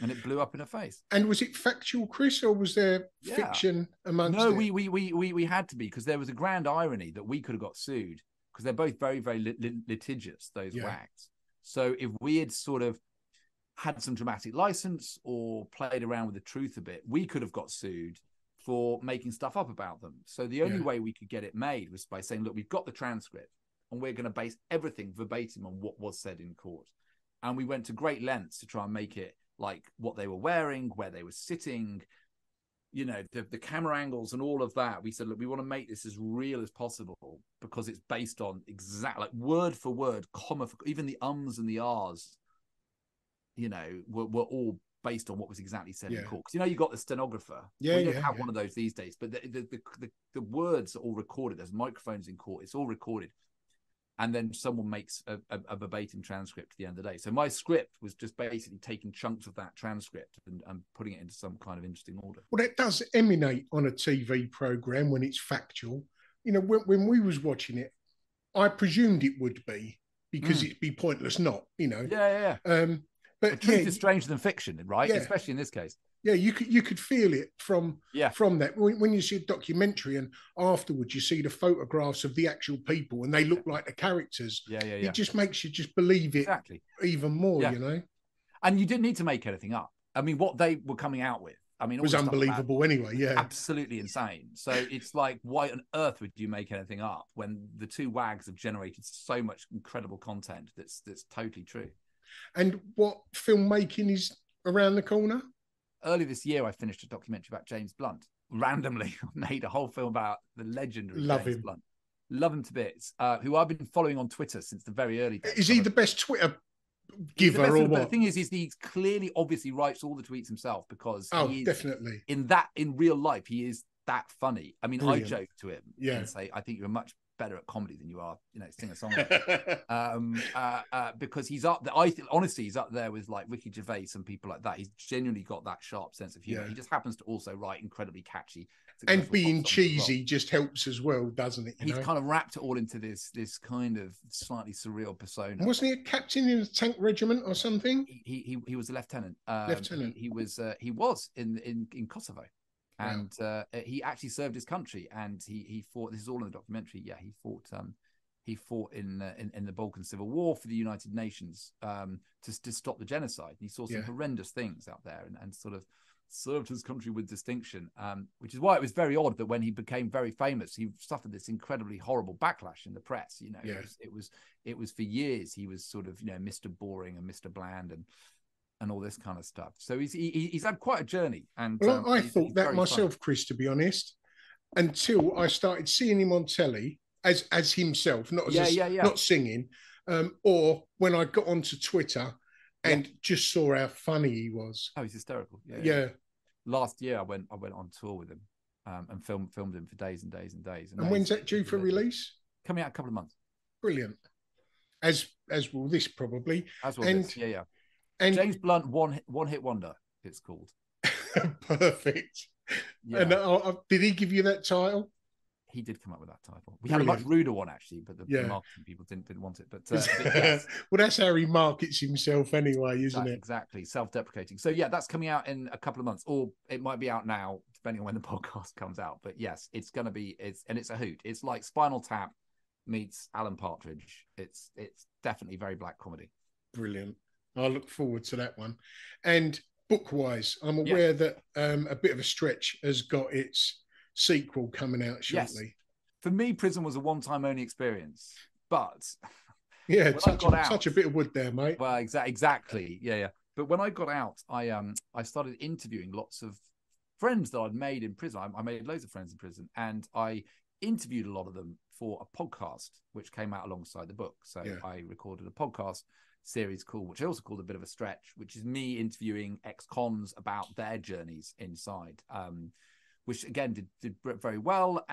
And it blew up in her face. And was it factual, Chris, or was there fiction amongst it? No, we had to be, because there was a grand irony that we could have got sued, because they're both very, very litigious, those wags. So if we had sort of had some dramatic license or played around with the truth a bit, we could have got sued for making stuff up about them. So the only way we could get it made was by saying, look, we've got the transcript and we're going to base everything verbatim on what was said in court. And we went to great lengths to try and make it like what they were wearing, where they were sitting, the camera angles and all of that. We said, look, we want to make this as real as possible, because it's based on exact, like word for word, comma for, even the ums and the ahs, were all based on what was exactly said in court. Because you got the stenographer. We don't have one of those these days, but the words are all recorded. There's microphones in court. It's all recorded. And then someone makes a verbatim transcript at the end of the day. So my script was just basically taking chunks of that transcript and putting it into some kind of interesting order. Well, that does emanate on a TV programme when it's factual. When we was watching it, I presumed it would be, because it'd be pointless not, But truth is stranger than fiction, right? Especially in this case. Yeah, you could feel it from that. When you see a documentary and afterwards you see the photographs of the actual people and they look like the characters. It just makes you just believe it even more, And you didn't need to make anything up. I mean, what they were coming out with, it was unbelievable anyway. Absolutely insane. So it's like, why on earth would you make anything up when the two wags have generated so much incredible content that's totally true? And what filmmaking is around the corner? Early this year, I finished a documentary about James Blunt. Randomly made a whole film about the legendary James Blunt. Love him to bits, who I've been following on Twitter since the very early days. Is he the best Twitter giver or what? But the thing is he's clearly, obviously writes all the tweets himself, because he is, definitely. In real life, he is that funny. I mean, brilliant. I joke to him and say, I think you're much better at comedy than you are, singer-songwriter. Because he's up there. I think, honestly, he's up there with like Ricky Gervais and people like that. He's genuinely got that sharp sense of humor. He just happens to also write incredibly catchy. And being cheesy just helps as well, doesn't it? He's kind of wrapped it all into this kind of slightly surreal persona. And wasn't he a captain in a tank regiment or something? He was a lieutenant. He was in Kosovo. And he actually served his country, and he fought. This is all in the documentary. Yeah, he fought in the Balkan Civil War for the United Nations to stop the genocide. He saw some horrendous things out there, and sort of served his country with distinction. Which is why it was very odd that when he became very famous, he suffered this incredibly horrible backlash in the press. It was for years he was sort of Mr. Boring and Mr. Bland and all this kind of stuff. So he's had quite a journey. And I thought that myself, funny. Chris, to be honest, until I started seeing him on telly as himself, not as not singing, or when I got onto Twitter and just saw how funny he was. Oh, he's hysterical. Yeah. Last year I went on tour with him and filmed him for days and days and days. And when's that due for release? Coming out a couple of months. Brilliant. As will this probably. As will this. Yeah. And James Blunt, one hit wonder, it's called. Perfect. Yeah. And did he give you that title? He did come up with that title. We had a much ruder one actually, but the marketing people didn't want it. But yes. Well, that's how he markets himself anyway, isn't it? Exactly, self-deprecating. So yeah, that's coming out in a couple of months, or it might be out now, depending on when the podcast comes out. But yes, it's going to be. It's a hoot. It's like Spinal Tap meets Alan Partridge. It's definitely very black comedy. Brilliant. I look forward to that one. And book-wise, I'm aware that A Bit of a Stretch has got its sequel coming out shortly. Yes. For me, prison was a one-time only experience, but such a bit of wood there, mate. Well, exactly. Yeah. But when I got out, I started interviewing lots of friends that I'd made in prison. I made loads of friends in prison, and I interviewed a lot of them for a podcast, which came out alongside the book. So I recorded a podcast series which I also called A Bit of a Stretch, which is me interviewing ex-cons about their journeys inside, which again did very well.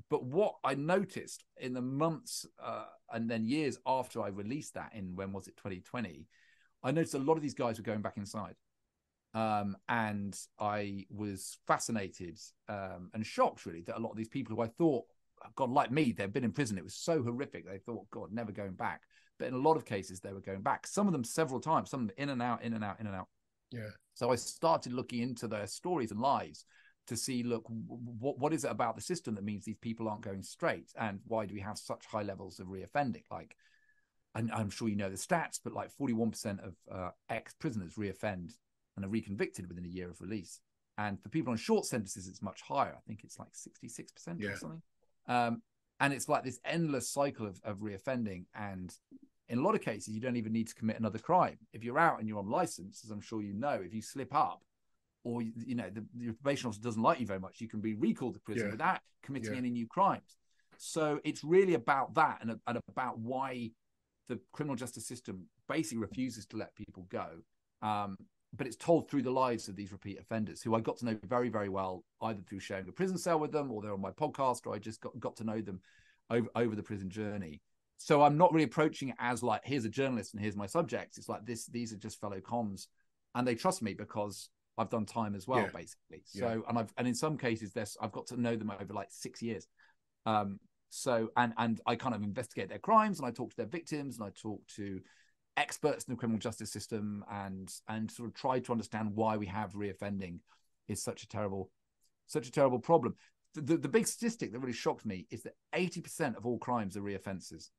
But what I noticed in the months and then years after I released that when was it, 2020, I noticed a lot of these guys were going back inside. And I was fascinated and shocked really that a lot of these people who I thought, God, like me, they'd been in prison, it was so horrific, they thought, God, never going back. But in a lot of cases, they were going back. Some of them several times, some of them in and out. Yeah. So I started looking into their stories and lives to see, look, what is it about the system that means these people aren't going straight? And why do we have such high levels of reoffending? Like, and I'm sure you know the stats, but like 41% of ex-prisoners reoffend and are reconvicted within a year of release. And for people on short sentences, it's much higher. I think it's like 66% or something. And it's like this endless cycle of reoffending. And in a lot of cases, you don't even need to commit another crime. If you're out and you're on license, as I'm sure you know, if you slip up or, the probation officer doesn't like you very much, you can be recalled to prison without committing any new crimes. So it's really about that and about why the criminal justice system basically refuses to let people go. But it's told through the lives of these repeat offenders who I got to know very, very well, either through sharing a prison cell with them or they're on my podcast, or I just got to know them over the prison journey. So I'm not really approaching it as like, here's a journalist and here's my subjects. It's like these are just fellow cons, and they trust me because I've done time as well, basically. So, and in some cases, I've got to know them over like 6 years. So I kind of investigate their crimes, and I talk to their victims, and I talk to experts in the criminal justice system, and sort of try to understand why we have reoffending is such a terrible problem. The big statistic that really shocked me is that 80% of all crimes are reoffenses.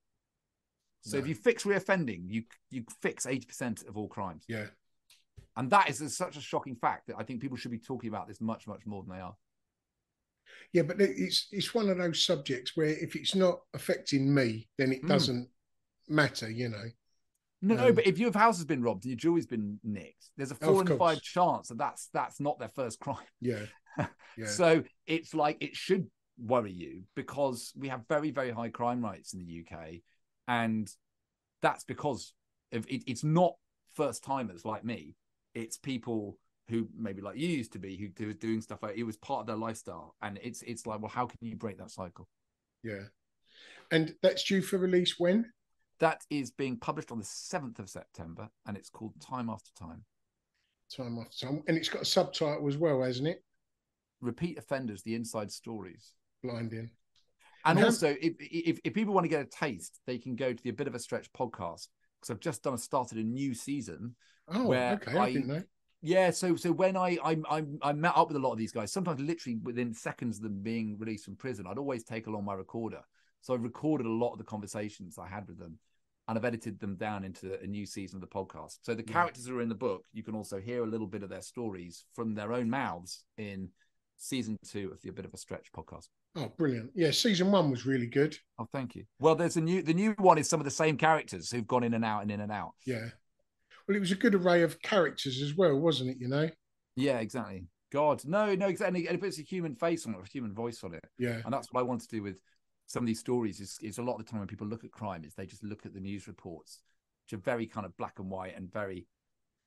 So if you fix reoffending, you fix 80% of all crimes. Yeah. And that is such a shocking fact that I think people should be talking about this much, much more than they are. Yeah, but it's one of those subjects where if it's not affecting me, then it doesn't matter, No, but if your house has been robbed and your jewelry's been nicked, there's a 4 in 5 chance that that's not their first crime. Yeah. So it's like, it should worry you, because we have very, very high crime rates in the UK, and that's because it's not first timers like me. It's people who maybe like you used to be, who was doing stuff like it was part of their lifestyle, and it's like, well, how can you break that cycle? Yeah. And that's due for release when? That is being published on the 7th of September, and it's called Time After Time. Time After Time. And it's got a subtitle as well, hasn't it? Repeat Offenders, The Inside Stories. Blinding. And also, if people want to get a taste, they can go to the A Bit of a Stretch podcast, because I've just started a new season. Oh, where okay. I didn't know. Yeah, so when I met up with a lot of these guys, sometimes literally within seconds of them being released from prison, I'd always take along my recorder. So I recorded a lot of the conversations I had with them, and I've edited them down into a new season of the podcast. So the characters who are in the book, you can also hear a little bit of their stories from their own mouths in season 2 of the A Bit of a Stretch podcast. Oh, brilliant. Yeah, season 1 was really good. Oh, thank you. Well, the new one is some of the same characters who've gone in and out and in and out. Yeah. Well, it was a good array of characters as well, wasn't it, you know? Yeah, exactly. God, no, exactly. And it puts a human face on it, a human voice on it. Yeah. And that's what I want to do with some of these stories is a lot of the time when people look at crime is they just look at the news reports, which are very kind of black and white and very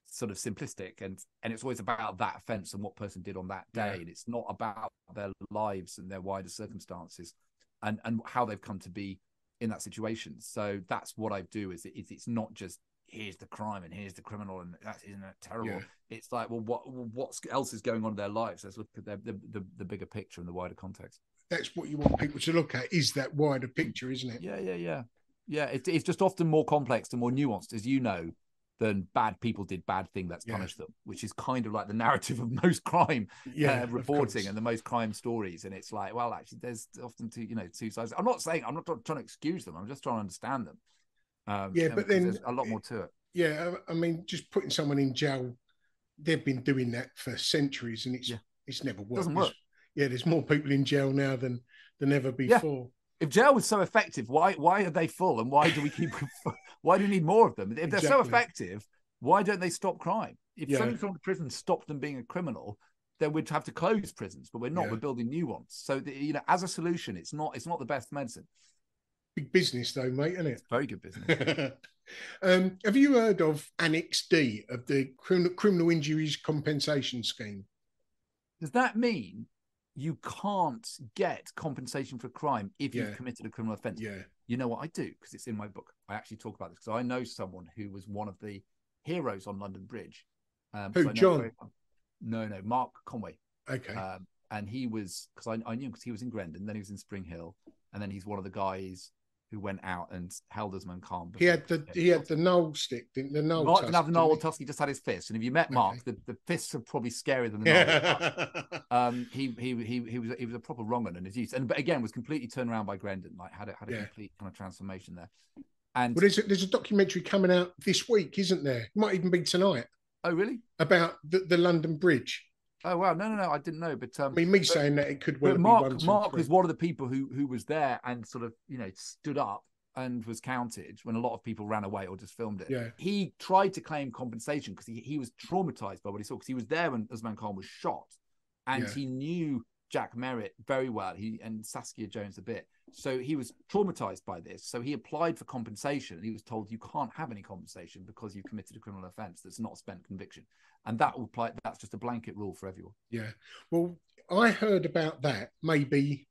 sort of simplistic. And it's always about that offense and what person did on that day. And it's not about their lives and their wider circumstances and how they've come to be in that situation. So that's what I do is it's not just, here's the crime and here's the criminal and isn't that terrible? Yeah. It's like, well, what else is going on in their lives? Let's look at the bigger picture and the wider context. That's what you want people to look at, is that wider picture, isn't it? Yeah. It's just often more complex and more nuanced, as you know, than bad people did bad thing, let's punish them, which is kind of like the narrative of most crime reporting and the most crime stories. And it's like, well, actually, there's often two sides. I'm not trying to excuse them. I'm just trying to understand them. But then there's a lot more to it. Yeah, I mean, just putting someone in jail, they've been doing that for centuries, and it's never worked. Doesn't work. There's more people in jail now than ever before. If jail was so effective, why are they full, and why do we keep? Why do we need more of them? If they're so effective, why don't they stop crime? If sending someone to prison stopped them being a criminal, then we'd have to close prisons. But we're not. We're building new ones. So as a solution, it's not the best medicine. Big business, though, mate, isn't it? It's very good business. Have you heard of Annex D of the Criminal Injuries Compensation Scheme? Does that mean you can't get compensation for crime if you've committed a criminal offence? Yeah. You know what I do? Because it's in my book. I actually talk about this because I know someone who was one of the heroes on London Bridge. Who, John? No, Mark Conway. Okay. And he was, because I knew him because he was in Grendon, then he was in Spring Hill, and then he's one of the guys who went out and held Usman Khan. He had the Knoll stick, didn't the Knoll? Mark didn't have the Knoll tusk. He just had his fist. And if you met Mark, the fists are probably scarier than the Knoll. He was a proper wrong'un in his youth, but again was completely turned around by Grendon. Like had a complete kind of transformation there. And well, there's a documentary coming out this week, isn't there? It might even be tonight. Oh, really? About the London Bridge. Oh wow, no, I didn't know. But I mean, saying that it could well be Mark was one of the people who was there and sort of stood up and was counted when a lot of people ran away or just filmed it. Yeah. He tried to claim compensation because he was traumatized by what he saw, because he was there when Usman Khan was shot, and he knew Jack Merritt very well. And Saskia Jones a bit. So he was traumatized by this. So he applied for compensation, and he was told you can't have any compensation because you've committed a criminal offence that's not a spent conviction. And that will apply. That's just a blanket rule for everyone. Yeah. Well, I heard about that maybe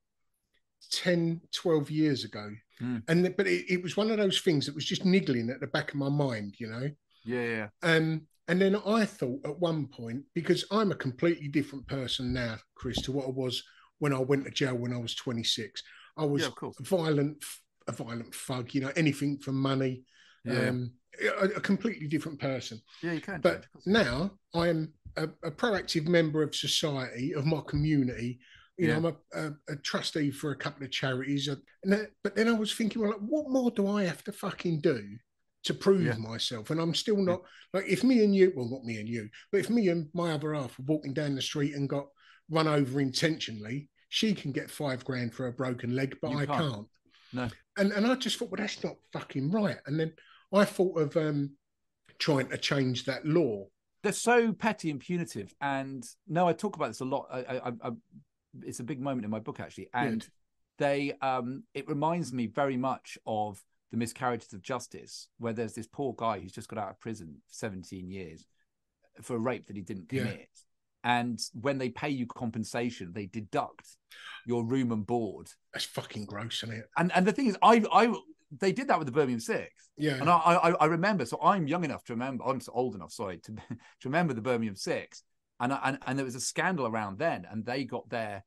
10, 12 years ago. But it was one of those things that was just niggling at the back of my mind, Yeah. And then I thought at one point, because I'm a completely different person now, Chris, to what I was when I went to jail when I was 26. I was a violent thug, anything for money. A completely different person. Yeah, you can. But now I'm a proactive member of society, of my community. I'm a trustee for a couple of charities. But then I was thinking, well, like, what more do I have to fucking do to prove myself? And I'm still not, like, if me and you, well, not me and you, but if me and my other half were walking down the street and got run over intentionally, she can get $5,000 for a broken leg, but I can't. No. And I just thought, well, that's not fucking right. And then I thought of trying to change that law. They're so petty and punitive. And no, I talk about this a lot. It's a big moment in my book, actually. And it reminds me very much of the miscarriages of justice, where there's this poor guy who's just got out of prison for 17 years for a rape that he didn't commit. And when they pay you compensation, they deduct your room and board. That's fucking gross, isn't it? And the thing is, they did that with the Birmingham Six. Yeah. And I remember, so I'm young enough to remember, I'm old enough, sorry, to remember the Birmingham Six. And there was a scandal around then, and they got there.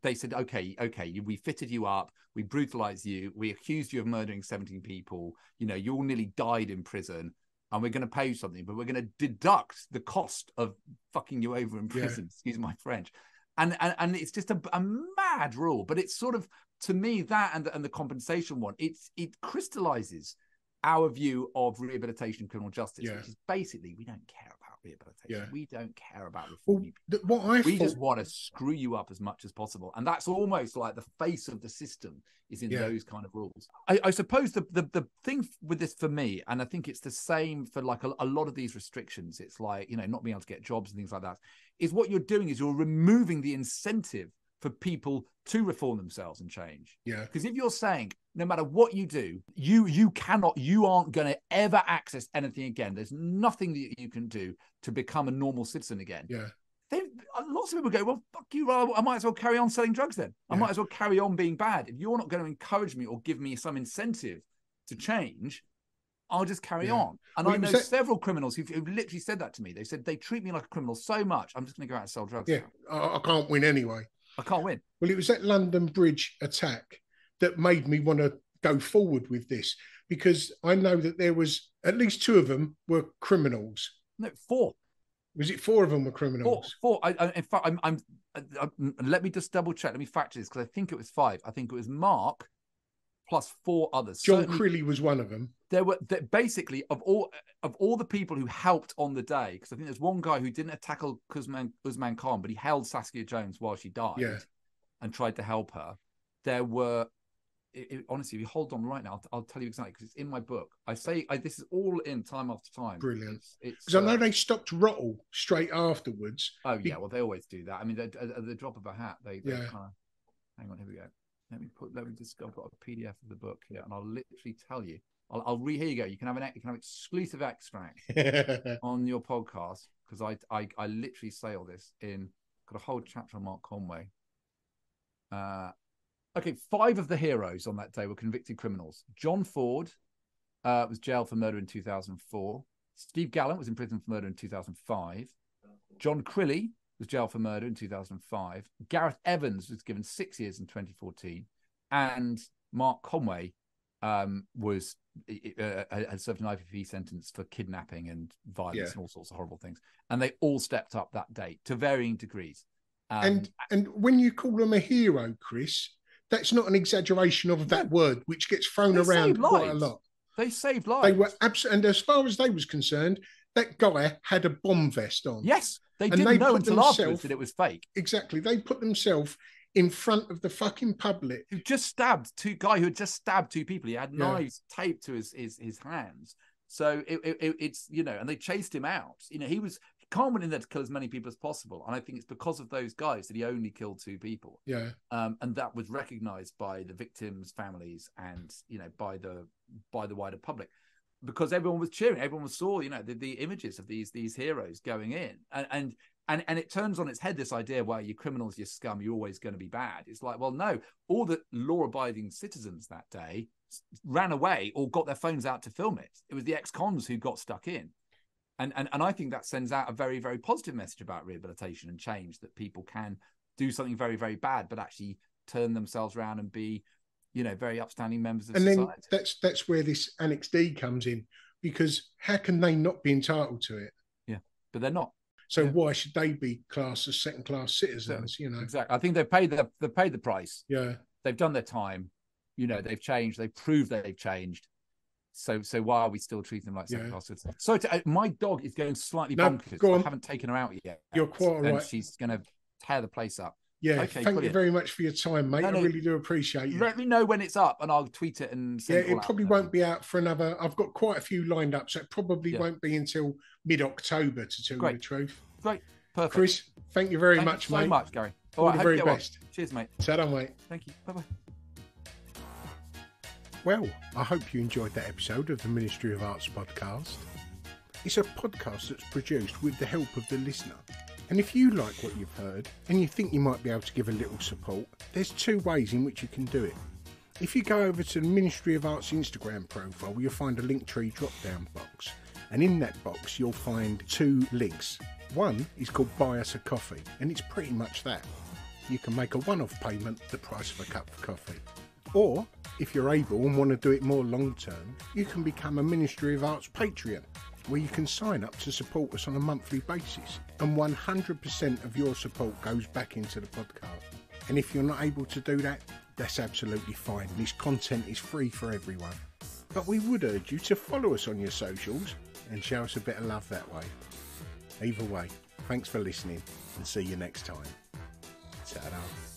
They said, okay, we fitted you up, we brutalized you, we accused you of murdering 17 people, you know, you all nearly died in prison, and we're going to pay you something, but we're going to deduct the cost of fucking you over in prison, excuse my French. And it's just a mad rule, but it's sort of, to me, that and the compensation one, it crystallizes our view of rehabilitation, criminal justice, which is basically, we don't care about rehabilitation. We don't care about reforming people. We just want to screw you up as much as possible. And that's almost like the face of the system is in those kind of rules. I suppose the thing with this for me, and I think it's the same for like a lot of these restrictions, it's like, you know, not being able to get jobs and things like that, is what you're doing is you're removing the incentive for people to reform themselves and change. Because if you're saying, no matter what you do, you aren't going to ever access anything again, there's nothing that you can do to become a normal citizen again. Lots of people go, well, fuck you, I might as well carry on selling drugs then. I might as well carry on being bad. If you're not going to encourage me or give me some incentive to change, I'll just carry on. And I know several criminals who've literally said that to me. They said, they treat me like a criminal so much, I'm just going to go out and sell drugs now. I can't win anyway. I can't win. Well, it was that London Bridge attack that made me want to go forward with this, because I know that there was at least 2 of them were criminals. No, 4. Was it 4 of them were criminals? 4. In fact, let me just double check. Let me fact this, because I think it was 5. I think it was Mark plus 4 others. John Crilly was one of them. There were basically of all the people who helped on the day, because I think there's one guy who didn't tackle Usman Khan, but he held Saskia Jones while she died and tried to help her. There were, honestly, if you hold on right now, I'll tell you exactly, because it's in my book. This is all in time after time. Brilliant. Because I know they stopped Rottle straight afterwards. Oh yeah, well they always do that. I mean, at the drop of a hat, they kind of. Hang on, here we go. I've got a PDF of the book here, and I'll literally tell you. I'll read. Here you go. You can have exclusive extract on your podcast, because I literally say all this in. Got a whole chapter on Mark Conway. Okay, 5 of the heroes on that day were convicted criminals. John Ford was jailed for murder in 2004. Steve Gallant was in prison for murder in 2005. John Crilly was jailed for murder in 2005. Gareth Evans was given 6 years in 2014, and Mark Conway had served an IPP sentence for kidnapping and violence and all sorts of horrible things. And they all stepped up that day to varying degrees. And when you call them a hero, Chris, that's not an exaggeration of that word, which gets thrown around quite a lot. They saved lives. They were and as far as they was concerned, that guy had a bomb vest on. Yes, they didn't know until afterwards that it was fake. Exactly. They put themselves in front of the fucking public. Who just stabbed 2 guy who had just stabbed 2 people. He had knives taped to his hands. So it's, you know, and they chased him out. You know, he Khan went in there to kill as many people as possible. And I think it's because of those guys that he only killed 2 people. Yeah. And that was recognized by the victims' families and, you know, by the wider public, because everyone was cheering. Everyone saw, you know, the images of these heroes going in. And it turns on its head this idea, well, you're criminals, you're scum, you're always going to be bad. It's like, well, no, all the law-abiding citizens that day ran away or got their phones out to film it. It was the ex-cons who got stuck in. And I think that sends out a very, very positive message about rehabilitation and change, that people can do something very, very bad, but actually turn themselves around and be, you know, very upstanding members of society. And then that's where this Annex D comes in, because how can they not be entitled to it? Yeah, but they're not. So why should they be classed as second-class citizens? You know, exactly. I think they've paid the price. Yeah, they've done their time. You know, they've changed. They've proved they've changed. So why are we still treating them like second-class citizens? So my dog is going slightly bonkers. Go on. I haven't taken her out yet. You're quite right. And she's going to tear the place up. Yeah, Okay, thank you brilliant. very much for your time, mate. No, I really do appreciate it. Let me know when it's up, and I'll tweet it and send Yeah, it all it out. probably won't be out for another. I've got quite a few lined up, so it probably Yeah. won't be until mid-October, to tell you the truth. Great. Perfect. Chris, thank you very Thank much, you so mate. much, Gary. All right, the hope very you get well. best. Cheers, mate. Ta-da, mate. Thank you. Bye-bye. Well, I hope you enjoyed that episode of the Ministry of Arts podcast. It's a podcast that's produced with the help of the listener. And if you like what you've heard and you think you might be able to give a little support, there's two ways in which you can do it. If you go over to the Ministry of Arts Instagram profile, you'll find a Linktree drop-down box. And in that box, you'll find two links. One is called Buy Us a Coffee, and it's pretty much that. You can make a one-off payment, the price of a cup of coffee. Or, if you're able and want to do it more long-term, you can become a Ministry of Arts Patreon, where you can sign up to support us on a monthly basis. And 100% of your support goes back into the podcast. And if you're not able to do that, that's absolutely fine. This content is free for everyone. But we would urge you to follow us on your socials and show us a bit of love that way. Either way, thanks for listening and see you next time. Ta-da.